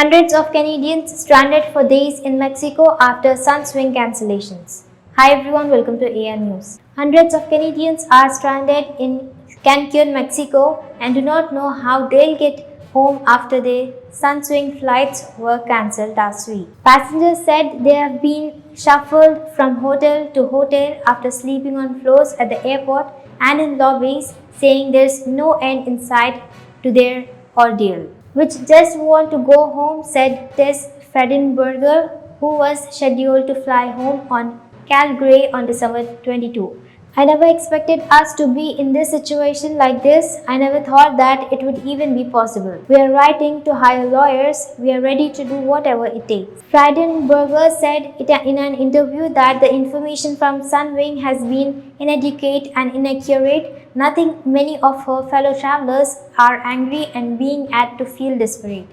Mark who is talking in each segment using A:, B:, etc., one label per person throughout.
A: Hundreds of Canadians stranded for days in Mexico after Sunwing cancellations. Hi everyone, welcome to AR News. Hundreds of Canadians are stranded in Cancun, Mexico and do not know how they'll get home after their Sunwing flights were cancelled last week. Passengers said they have been shuffled from hotel to hotel after sleeping on floors at the airport and in lobbies, saying there's no end in sight to their ordeal. Which just want to go home, said Tess Fredenberger, who was scheduled to fly home on Calgary on December 22. I never expected us to be in this situation like this. I never thought that it would even be possible. We are writing to hire lawyers. We are ready to do whatever it takes. Freidenberger said in an interview that the information from Sunwing has been inadequate and inaccurate. Nothing. Many of her fellow travelers are angry and being asked to feel desperate.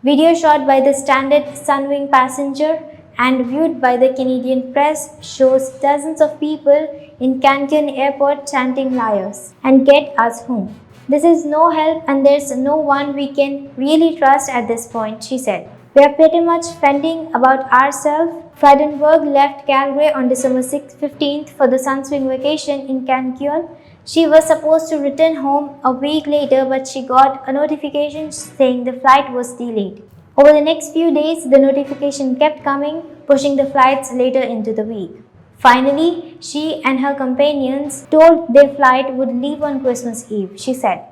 A: Video shot by the stranded Sunwing passenger and viewed by the Canadian press shows dozens of people in Cancun airport chanting liars and get us home. This is no help and there's no one we can really trust at this point, she said. We are pretty much fending about ourselves. Freidenberg left Calgary on December 15th for the Sunwing vacation in Cancun. She was supposed to return home a week later, but she got a notification saying the flight was delayed. Over the next few days, the notification kept coming, pushing the flights later into the week. Finally, she and her companions told their flight would leave on Christmas Eve, she said.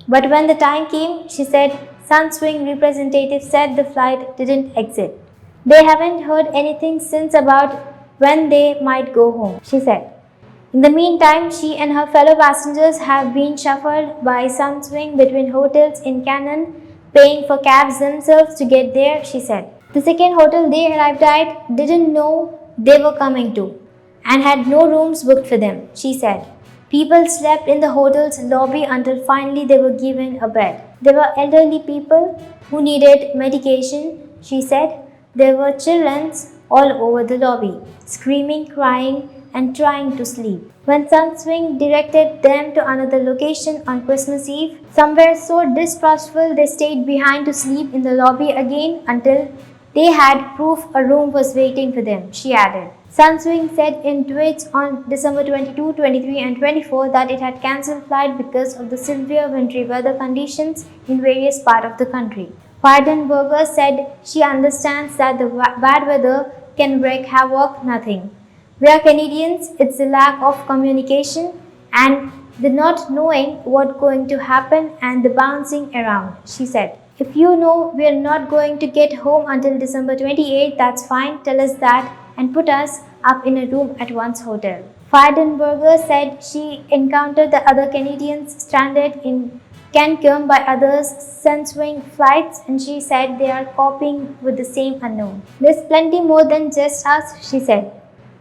A: But when the time came, she said, Sunswing representatives said the flight didn't exit. They haven't heard anything since about when they might go home, she said. In the meantime, she and her fellow passengers have been shuffled by Sunswing between hotels in Cancun, paying for cabs themselves to get there, she said. The second hotel they arrived at didn't know they were coming to and had no rooms booked for them, she said. People slept in the hotel's lobby until finally they were given a bed. There were elderly people who needed medication, she said. There were children all over the lobby, screaming, crying, and trying to sleep. When Sunswing directed them to another location on Christmas Eve, somewhere so distrustful they stayed behind to sleep in the lobby again until they had proof a room was waiting for them, she added. Sunswing said in tweets on December 22, 23 and 24 that it had cancelled flight because of the severe wintry weather conditions in various parts of the country. Freidenberger said she understands that the bad weather can wreak havoc, nothing. We are Canadians, it's the lack of communication and the not knowing what's going to happen and the bouncing around, she said. If you know we are not going to get home until December 28, that's fine, tell us that and put us up in a room at one's hotel. Freidenberger said she encountered the other Canadians stranded in Cancun by others Sunwing flights and she said they are coping with the same unknown. There's plenty more than just us, she said.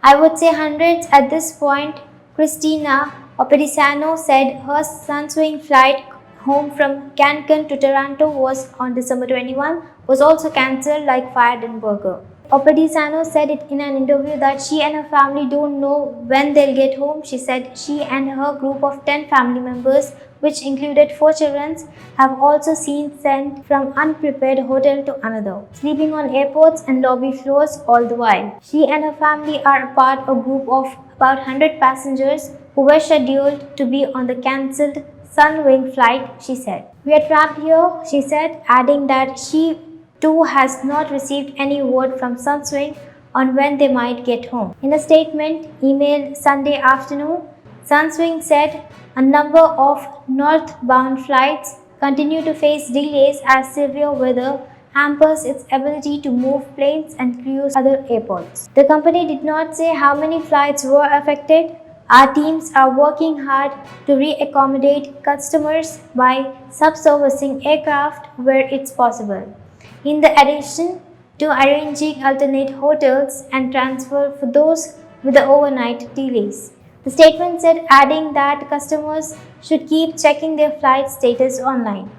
A: I would say hundreds at this point. Christina Opedisano said her Sunwing flight home from Cancun to Toronto was on December 21 was also cancelled like Freidenberger. Opedisano said it in an interview that she and her family don't know when they'll get home. She said she and her group of 10 family members, which included 4 children, have also seen sent from unprepared hotel to another, sleeping on airports and lobby floors all the while. She and her family are a part of a group of about 100 passengers who were scheduled to be on the cancelled Sunwing flight, she said. We are trapped here, she said, adding that she too has not received any word from Sunwing on when they might get home. In a statement emailed Sunday afternoon, Sunwing said a number of northbound flights continue to face delays as severe weather hampers its ability to move planes and cruise other airports. The company did not say how many flights were affected. Our teams are working hard to re-accommodate customers by subservicing aircraft where it's possible. In addition to arranging alternate hotels and transfer for those with the overnight delays. The statement said, adding that customers should keep checking their flight status online.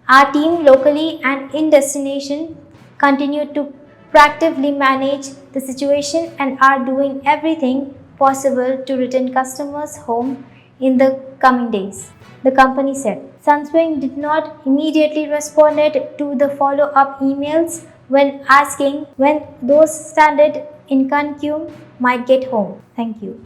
A: Our team locally and in destination continue to proactively manage the situation and are doing everything possible to return customers home in the coming days, the company said. Sunswing did not immediately respond to the follow-up emails when asking when those stranded in Cancun might get home. Thank you.